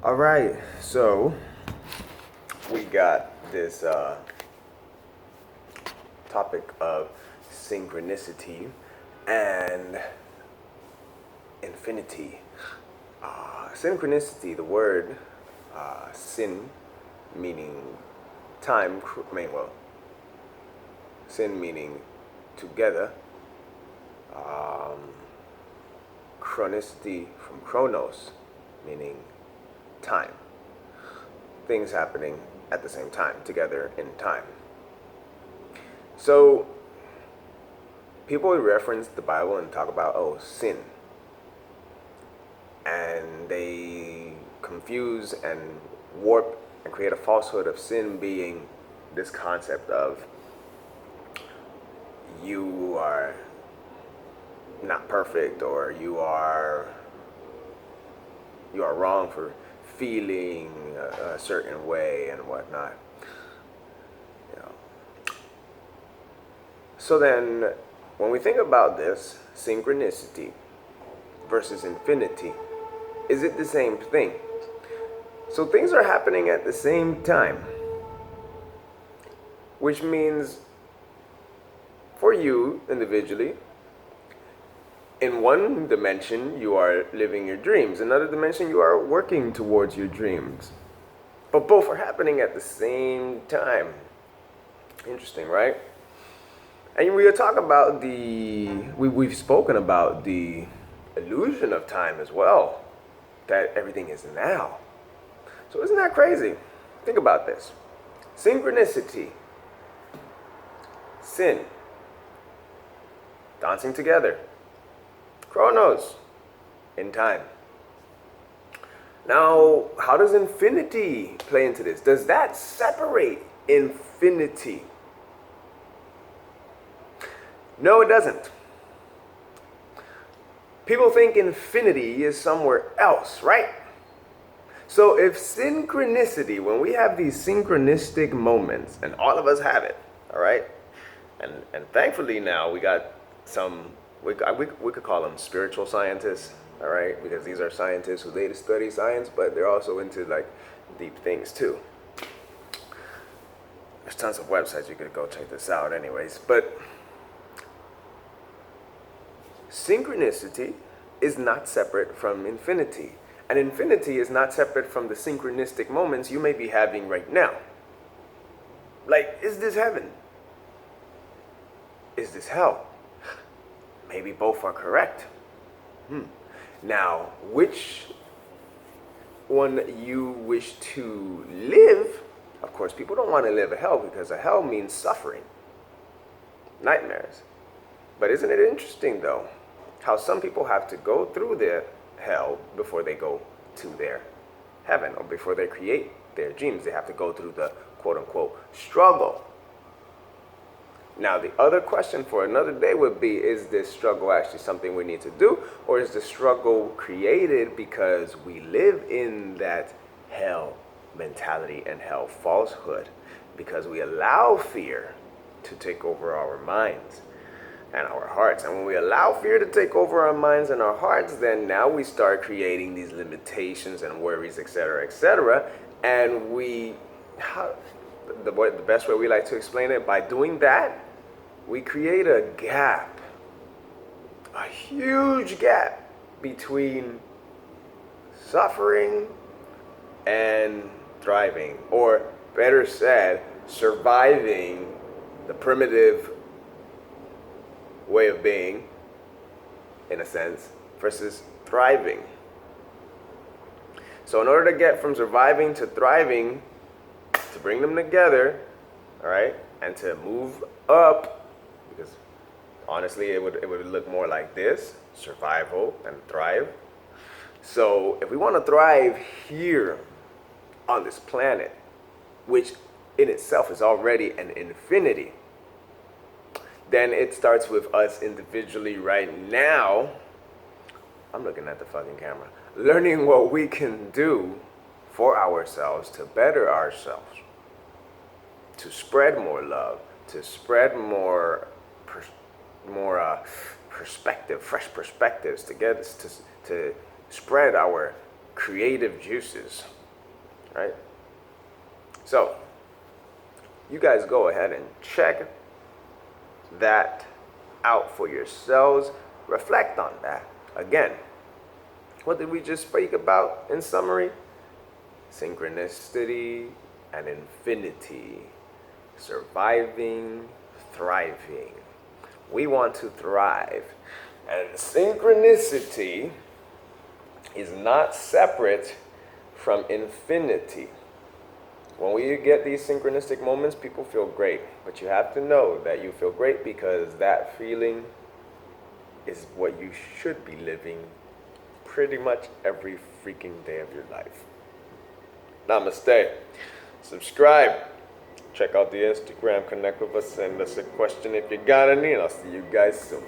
All right, so we got this topic of synchronicity and infinity. Synchronicity, the word sin, meaning time, sin meaning together, um, chronicity from chronos, meaning time. Things happening at the same time, together in time. So people would reference the Bible and talk about, oh, sin. And they confuse and warp and create a falsehood of sin being this concept of you are not perfect, or you are wrong for feeling a certain way and whatnot. You know. So then, when we think about this, synchronicity versus infinity, is it the same thing? So things are happening at the same time, which means for you individually, in one dimension you are living your dreams, in another dimension you are working towards your dreams. But both are happening at the same time. Interesting, right? And we talk about we've spoken about the illusion of time as well, that everything is now. So isn't that crazy? Think about this. Synchronicity, sin, dancing together, chronos, in time. Now, how does infinity play into this? Does that separate infinity? No, it doesn't. People think infinity is somewhere else, right? So if synchronicity, when we have these synchronistic moments, and all of us have it, all right? And thankfully now we got some, we could call them spiritual scientists, all right? Because these are scientists who they study science, but they're also into like deep things too. There's tons of websites you could go check this out anyways. But synchronicity is not separate from infinity. And infinity is not separate from the synchronistic moments you may be having right now. Like, is this heaven? Is this hell? Maybe both are correct. Now, which one you wish to live? Of course, people don't want to live a hell because a hell means suffering, nightmares. But isn't it interesting, though, how some people have to go through their hell before they go to their heaven, or before they create their dreams? They have to go through the quote-unquote struggle. Now, the other question for another day would be, is this struggle actually something we need to do? Or is the struggle created because we live in that hell mentality and hell falsehood? Because we allow fear to take over our minds and our hearts. And when we allow fear to take over our minds and our hearts, then now we start creating these limitations and worries, etc., etc. And the best way we like to explain it, by doing that, we create a gap, a huge gap between suffering and thriving, or better said, surviving the primitive way of being, in a sense, versus thriving. So in order to get from surviving to thriving, to bring them together, all right, and to move up, because honestly it would look more like this: survival and thrive. So if we want to thrive here on this planet, which in itself is already an infinity, then it starts with us individually right now. I'm looking at the fucking camera. Learning what we can do for ourselves to better ourselves, to spread more love, to spread more perspective, fresh perspectives, to get us to spread our creative juices, right? So, you guys go ahead and check that out for yourselves. Reflect on that. Again, what did we just speak about in summary? Synchronicity and infinity. Surviving, thriving. We want to thrive. And synchronicity is not separate from infinity. When we get these synchronistic moments, people feel great. But you have to know that you feel great because that feeling is what you should be living pretty much every freaking day of your life. Namaste. Subscribe. Check out the Instagram. Connect with us. Send us a question if you got any. And I'll see you guys soon.